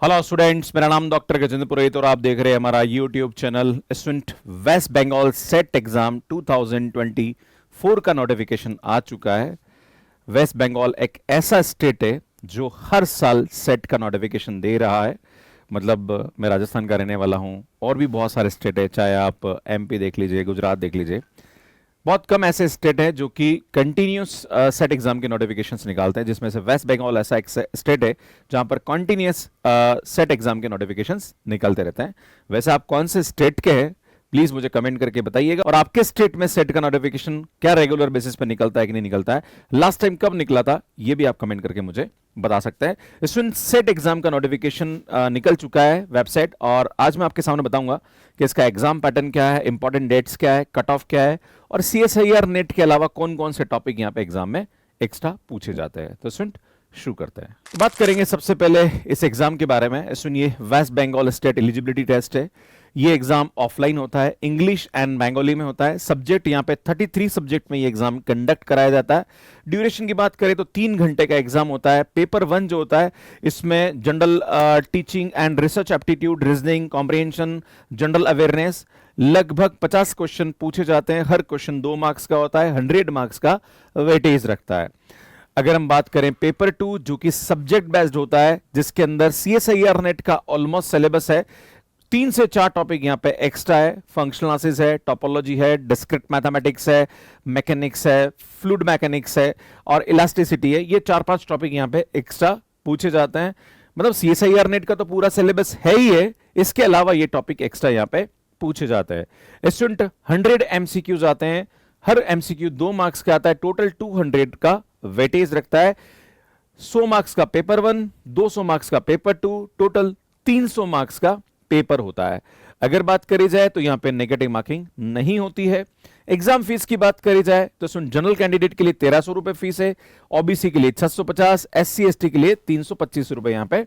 Hello students, मेरा नाम doctor Gajendra पुरोहित और आप देख रहे हैं हमारा YouTube channel student. West Bengal SET exam 2024 का नोटिफिकेशन आ चुका है। वेस्ट बंगाल एक ऐसा स्टेट है जो हर साल सेट का नोटिफिकेशन दे रहा है। मतलब मैं राजस्थान का रहने वाला हूं, और भी बहुत सारे स्टेट है, चाहे आप एमपी देख लीजिए, गुजरात देख लीजिए। बहुत कम ऐसे स्टेट हैं जो कि कंटिन्यूस सेट एग्जाम के नोटिफिकेशंस निकालते हैं, जिसमें से वेस्ट बंगाल ऐसा एक स्टेट है जहां पर कंटिन्यूस सेट एग्जाम के नोटिफिकेशंस निकलते रहते हैं। वैसे आप कौन से स्टेट के हैं, प्लीज मुझे कमेंट करके बताइएगा। और आपके स्टेट में सेट का नोटिफिकेशन क्या रेगुलर बेसिस पर निकलता है कि नहीं निकलता है, लास्ट टाइम कब निकला था, ये भी आप कमेंट करके मुझे बता सकते हैं। स्टूडेंट सेट एग्जाम का नोटिफिकेशन निकल चुका है वेबसाइट, और आज मैं आपके सामने बताऊंगा कि इसका एग्जाम पैटर्न क्या है, इंपॉर्टेंट डेट्स क्या है, कट ऑफ क्या है, और CSIR नेट के अलावा कौन कौन से टॉपिक यहाँ पे एग्जाम में एक्स्ट्रा पूछे जाते हैं। तो स्टूडेंट शुरू करते हैं। बात करेंगे सबसे पहले इस एग्जाम के बारे में। सुनिए, West Bengal state eligibility test है। ये एग्जाम ऑफलाइन होता है, इंग्लिश एंड बंगाली में होता है। सब्जेक्ट यहाँ पे 33 सब्जेक्ट में ये एग्जाम कंडक्ट कराया जाता है। ड्यूरेशन की बात करें तो 3 घंटे का एग्जाम होता है। पेपर 1 जो होता है, इसमें general teaching and research aptitude, reasoning, comprehension, general awareness, लगभग 50 क्वेश्चन पूछे जाते हैं। हर क्वेश्चन 2 मार्क्स का होता है, 100 मार्क्स का वेटेज रखता है। अगर हम बात करें पेपर 2, जो कि सब्जेक्ट बेस्ड होता है, जिसके अंदर CSIR नेट का ऑलमोस्ट सिलेबस है। 3 से 4 टॉपिक यहाँ पे एक्स्ट्रा है। फंक्शनल एनालिसिस है, टोपोलॉजी है, डिस्क्रीट मैथमेटिक्स है, मैकेनिक्स है, फ्लूइड मैकेनिक्स है, और इलास्टिसिटी है। ये 4-5 टॉपिक यहाँ पे एक्स्ट्रा पूछे जाते हैं। मतलब CSIR नेट का तो पूरा सिलेबस है ही है, इसके अलावा ये टॉपिक एक्स्ट्रा यहाँ पे पूछे जाते हैं। स्टूडेंट 100 MCQs आते हैं, हर MCQ 2 मार्क्स का आता है। टोटल 200 का वेटेज रखता है। 100 मार्क्स का पेपर 1, 200 मार्क्स का पेपर 2, टोटल 300 मार्क्स का पेपर होता है। अगर बात करी जाए तो यहां पे नेगेटिव मार्किंग नहीं होती है। एग्जाम फीस की बात करी जाए तो सुन, जनरल कैंडिडेट के लिए 1300 रुपए फीस है, OBC के लिए 650, SC ST के लिए 325 रुपए यहां पे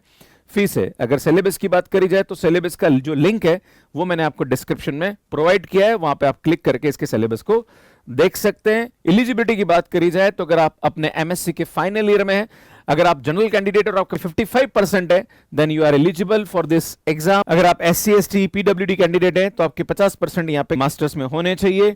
फीस है। अगर सिलेबस की बात करी जाए तो सिलेबस का जो लिंक है वो मैंने आपको डिस्क्रिप्शन में प्रोवाइड किया है, वहां पे आप क्लिक करके इसके सिलेबस को देख सकते हैं। एलिजिबिलिटी की बात करी जाए तो अगर आप अपने MSc के फाइनल ईयर में हैं, अगर आप जनरल कैंडिडेट और आपका 55% है, then you are eligible for this exam. अगर आप SC ST PWD कैंडिडेट हैं तो आपके 50% यहाँ पे मास्टर्स में होने चाहिए।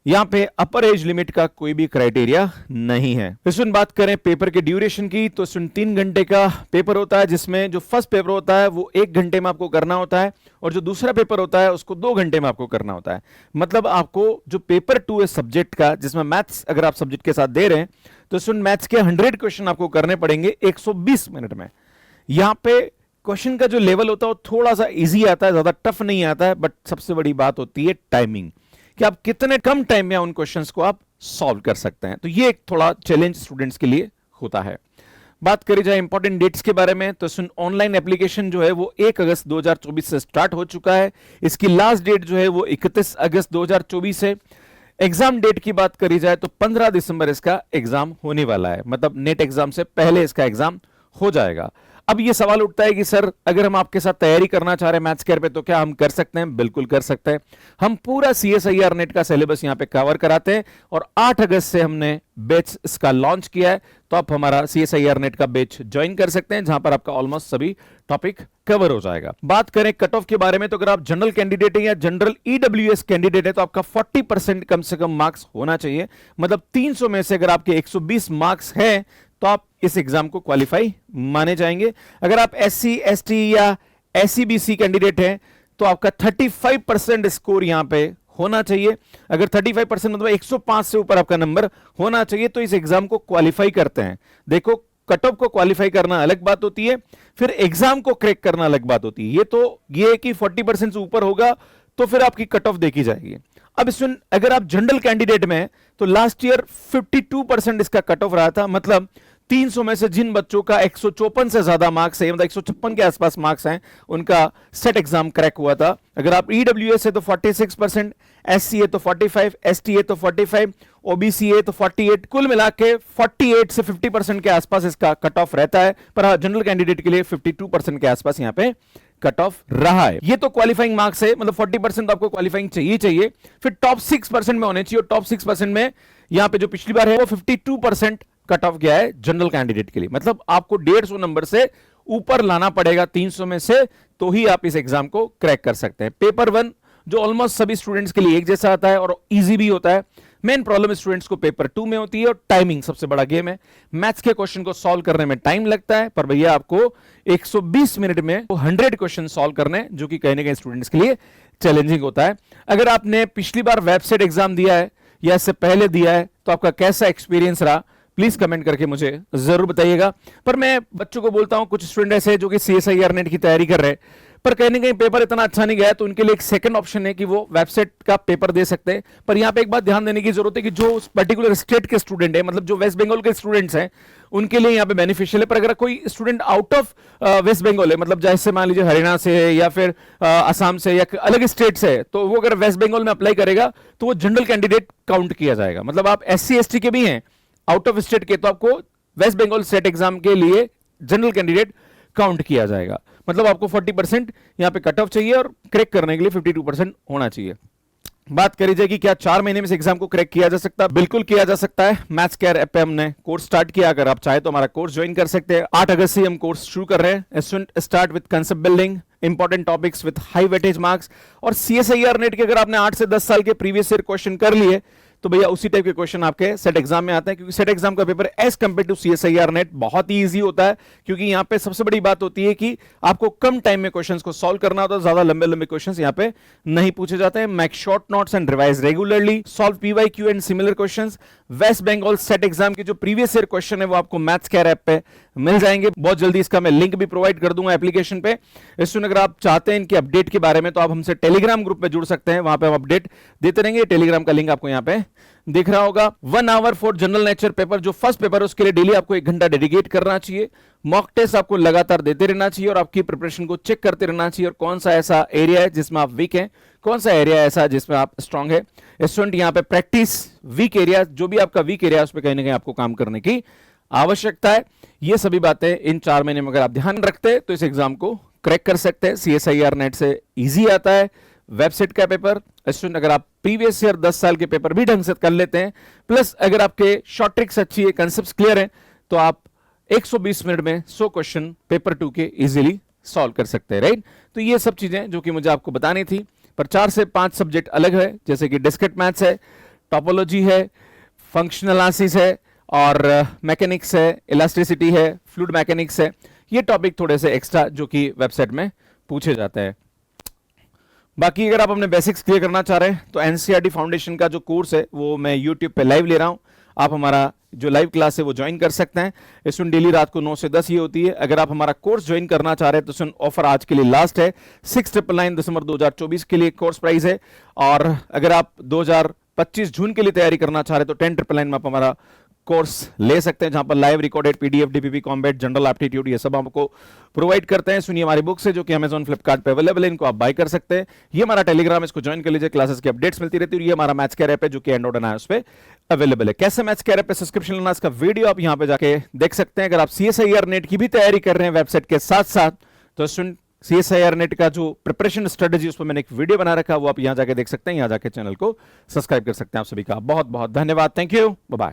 यहां पे अपर एज लिमिट का कोई भी क्राइटेरिया नहीं है। इसमें बात करें पेपर के ड्यूरेशन की तो 3 घंटे का पेपर होता है, जिसमें जो फर्स्ट पेपर होता है वो 1 घंटे में आपको करना होता है, और जो दूसरा पेपर होता है उसको 2 घंटे में आपको करना होता है। मतलब आपको जो पेपर 2 है सब्जेक्ट का, जिसमें मैथ्स अगर आप सब्जेक्ट के साथ दे रहे हैं, तो इसमें मैथ्स के 100 क्वेश्चन आपको करने पड़ेंगे 120 मिनट में। यहां पे क्वेश्चन का जो लेवल होता है वो थोड़ा सा इजी आता है, ज्यादा टफ नहीं आता है, बट सबसे बड़ी बात होती है टाइमिंग, कि आप कितने कम टाइम में उन क्वेश्चंस को आप सॉल्व कर सकते हैं। तो ये एक थोड़ा चैलेंज स्टूडेंट्स के लिए होता है। बात करी जाए इंपॉर्टेंट डेट्स के बारे में तो सुन, ऑनलाइन एप्लीकेशन जो है वो 1 अगस्त 2024 से स्टार्ट हो चुका है। इसकी लास्ट डेट जो है वो 31 अगस्त 2024 है। एग्जाम डेट की बात करी जाए तो 15 दिसंबर इसका एग्जाम होने वाला है, मतलब नेट एग्जाम से पहले इसका एग्जाम हो जाएगा। अब ये सवाल उठता है कि सर, अगर हम आपके साथ तैयारी करना चाह रहे हैं मैथ्स केयर पे, तो क्या हम कर सकते हैं? बिल्कुल कर सकते हैं। हम पूरा CSIR नेट का सिलेबस यहां पे कवर कराते हैं, और 8 अगस्त से हमने बैच इसका लॉन्च किया है। तो आप हमारा CSIR नेट का बैच ज्वाइन कर सकते हैं, जहां पर आपका ऑलमोस्ट सभी टॉपिक कवर हो जाएगा। बात करें कट ऑफ के बारे में तो अगर आप जनरल कैंडिडेट है या जनरल EWS कैंडिडेट है तो आपका 40% कम से कम मार्क्स होना चाहिए। मतलब 300 में से अगर आपके 120 मार्क्स हैं तो आप इस एग्जाम को क्वालिफाई माने जाएंगे। अगर आप SC ST या SCBC कैंडिडेट हैं तो आपका 35% स्कोर यहां पे होना चाहिए। अगर 35% मतलब 105 से ऊपर आपका नंबर होना चाहिए तो इस एग्जाम को क्वालिफाई करते हैं। देखो, कट ऑफ को क्वालिफाई करना अलग बात होती है, फिर एग्जाम को क्रैक करना अलग बात होती है। ये कि 40% से ऊपर होगा तो फिर आपकी कट ऑफ देखी जाएगी। अब इसमें अगर आप जनरल कैंडिडेट में हैं तो लास्ट ईयर 52% इसका कट ऑफ रहा था। मतलब 300 में से जिन बच्चों का 154 से ज्यादा मार्क्स है, मतलब 156 के आसपास मार्क्स हैं, उनका सेट एग्जाम क्रैक हुआ था। अगर आप EWS है तो 46%, SC है तो 45, ST है तो 45, OBC है तो 48, कुल मिला के 48 से 50% के आसपास इसका कट ऑफ रहता है। पर जनरल कैंडिडेट के लिए 52% के आसपास यहां पे कट ऑफ रहा है। ये तो क्वालिफाइंग मार्क्स है, मतलब 40% तो आपको क्वालिफाइंग चाहिए। फिर टॉप 6% में होने चाहिए, और टॉप 6% में यहां पे जो पिछली बार है वो 52% कट ऑफ गया है जनरल कैंडिडेट के लिए। मतलब आपको 150 नंबर से ऊपर लाना पड़ेगा 300 में से, तो ही आप इस एग्जाम को क्रैक कर सकते हैं। पेपर 1 जो ऑलमोस्ट सभी स्टूडेंट्स के लिए एक जैसा आता है और इजी भी होता है। मेन प्रॉब्लम स्टूडेंट्स को पेपर 2 में होती है और टाइमिंग सबसे बड़ा गेम है। मैथ्स के क्वेश्चन को सॉल्व करने में टाइम लगता है, पर भैया आपको 120 मिनट में 100 क्वेश्चन सॉल्व करने, जो कि कहीं ना कहीं स्टूडेंट्स के लिए चैलेंजिंग होता है। अगर आपने पिछली बार वेबसाइट एग्जाम दिया है या इससे पहले दिया है तो आपका कैसा एक्सपीरियंस रहा, प्लीज कमेंट करके मुझे जरूर बताइएगा। पर मैं बच्चों को बोलता हूं, कुछ स्टूडेंट ऐसे हैं जो कि सीएसआईआर नेट की तैयारी कर रहे हैं, पर कहीं ना कहीं पेपर इतना अच्छा नहीं गया, तो उनके लिए एक सेकंड ऑप्शन है कि वो वेबसाइट का पेपर दे सकते हैं। पर यहां पे एक बात ध्यान देने की जरूरत है कि जो पर्टिकुलर स्टेट के स्टूडेंट है, मतलब जो वेस्ट बंगाल के स्टूडेंट्स हैं, उनके लिए यहां पे बेनिफिशियल है। पर अगर कोई student out of West Bengal है, मतलब जैसे मान लीजिए हरियाणा से है या फिर असम से या अलग स्टेट से है, तो वो अगर वेस्ट बंगाल में अप्लाई करेगा तो वो जनरल कैंडिडेट काउंट किया जाएगा। मतलब आप SC/ST के भी हैं आउट ऑफ स्टेट के, तो आपको वेस्ट बंगाल स्टेट एग्जाम के लिए जनरल कैंडिडेट काउंट किया जाएगा। मतलब आपको 40% यहां पे कट ऑफ चाहिए और क्रैक करने के लिए 52% होना चाहिए। बात करी जाएगी क्या 4 महीने में इस एग्जाम को क्रैक किया जा सकता है? बिल्कुल किया जा सकता है। मैथ्स केयर ऐप पे हमने कोर्स स्टार्ट किया, अगर आप चाहे तो हमारा कोर्स ज्वाइन कर सकते हैं। 8 अगस्त से हम कोर्स शुरू कर रहे हैं। Student start with concept building, important topics with high weightage marks. और CSIR नेट के अगर आपने 8 से 10 साल के प्रीवियस ईयर क्वेश्चन कर लिए तो भैया उसी टाइप के क्वेश्चन आपके सेट एग्जाम में आते हैं, क्योंकि सेट एग्जाम का paper as compare to CSIR NET बहुत ही इजी होता है। क्योंकि यहां पे सबसे बड़ी बात होती है कि आपको कम टाइम में क्वेश्चंस को सॉल्व करना होता है, ज्यादा लंबे लंबे क्वेश्चंस यहां पे नहीं पूछे जाते हैं। Make short notes and revise regularly, solve PYQ and similar questions. West Bengal SET exam के जो प्रीवियस ईयर क्वेश्चन है वो आपको मैथ्स केयर ऐप पे मिल जाएंगे बहुत जल्दी। इसका मैं लिंक भी प्रोवाइड कर दूंगा एप्लीकेशन पे। इसमें अगर आप चाहते हैं इनके अपडेट के बारे में तो आप हमसे टेलीग्राम ग्रुप पे जुड़ सकते हैं, वहां पे हम अपडेट देते रहेंगे। टेलीग्राम का लिंक आपको यहां पे दिख रहा होगा। 1 hour for general nature paper, जो फर्स्ट पेपर है उसके लिए डेली आपको 1 घंटा डेडिकेट करना चाहिए। मॉक टेस्ट आपको लगातार देते रहना चाहिए और आपकी प्रिपरेशन को चेक करते रहना चाहिए, और कौन सा ऐसा एरिया है जिसमें आप वीक हैं, कौन सा एरिया ऐसा है जिसमें आप स्ट्रांग है। स्टूडेंट यहाँ पे प्रैक्टिस वीक एरिया, जो भी आपका वीक एरिया है उस पर कहीं ना कहीं आपको काम करने की आवश्यकता है। ये सभी बातें इन 4 महीने में अगर आप ध्यान रखते हैं तो इस एग्जाम को क्रैक कर सकते हैं। CSIR नेट से इजी आता है वेबसाइट का पेपर। स्टूडेंट अगर आप प्रीवियस ईयर 10 साल के पेपर भी ढंग से कर लेते हैं, प्लस अगर आपके शॉर्ट ट्रिक्स अच्छी है, कंसेप्ट क्लियर है, तो आप 120 मिनट में 100 क्वेश्चन पेपर 2 के इजीली सॉल्व कर सकते हैं, राइट। तो ये सब चीजें जो कि मुझे आपको बतानी थी। पर 4 से 5 सब्जेक्ट अलग है, जैसे कि डिस्क्रीट मैथ्स है, टोपोलॉजी है, फंक्शनल एनालिसिस है, और मैकेनिक्स है, इलास्टिसिटी है, फ्लूइड मैकेनिक्स है। ये टॉपिक थोड़े से एक्स्ट्रा जो कि वेबसाइट में पूछे जाते हैं। बाकी अगर आप अपने बेसिक्स क्लियर करना चाह रहे हैं तो NCERT फाउंडेशन का जो कोर्स है वो मैं YouTube पे लाइव ले रहा हूं। आप हमारा जो लाइव क्लास है वो ज्वाइन कर सकते हैं। इसमें डेली रात को 9 से 10 ये होती है। अगर आप हमारा कोर्स ज्वाइन करना चाह रहे हैं तो इसमें ऑफर आज के लिए लास्ट है। 699 दिसंबर 2024 के लिए कोर्स प्राइस है। और अगर आप 2025 जून के लिए तैयारी करना चाह रहे हैं तो 10,999 में आप हमारा कोर्स ले सकते हैं, जहां पर live recorded PDF, DPP, combat, general aptitude ये सब आपको प्रोवाइड करते हैं। सुनिए हमारी बुक्स है जो कि Amazon, फ्लिपकार्ट पे अवेलेबल है, इनको आप बाय कर सकते हैं। ये हमारा टेलीग्राम, इसको ज्वाइन कर लीजिए, क्लासेस की अपडेट्स मिलती रहती है। ये हमारा मैथ्स केयर ऐप है जो कि एंड्रॉइड एंड iOS पे अवेलेबल है। कैसे मैथ्स केयर ऐप पे सब्सक्रिप्शन लेना, इसका वीडियो आप यहां पे जाके देख सकते हैं। अगर आप CSIR नेट की भी तैयारी कर रहे हैं वेबसाइट के साथ साथ, तो CSIR नेट का जो प्रिपरेशन स्ट्रेटेजी उस पर मैंने एक वीडियो बना रखा है, वो आप यहां जाके देख सकते हैं। यहां जाके चैनल को सब्सक्राइब कर सकते हैं। आप सभी का बहुत बहुत धन्यवाद। Thank you, bye bye.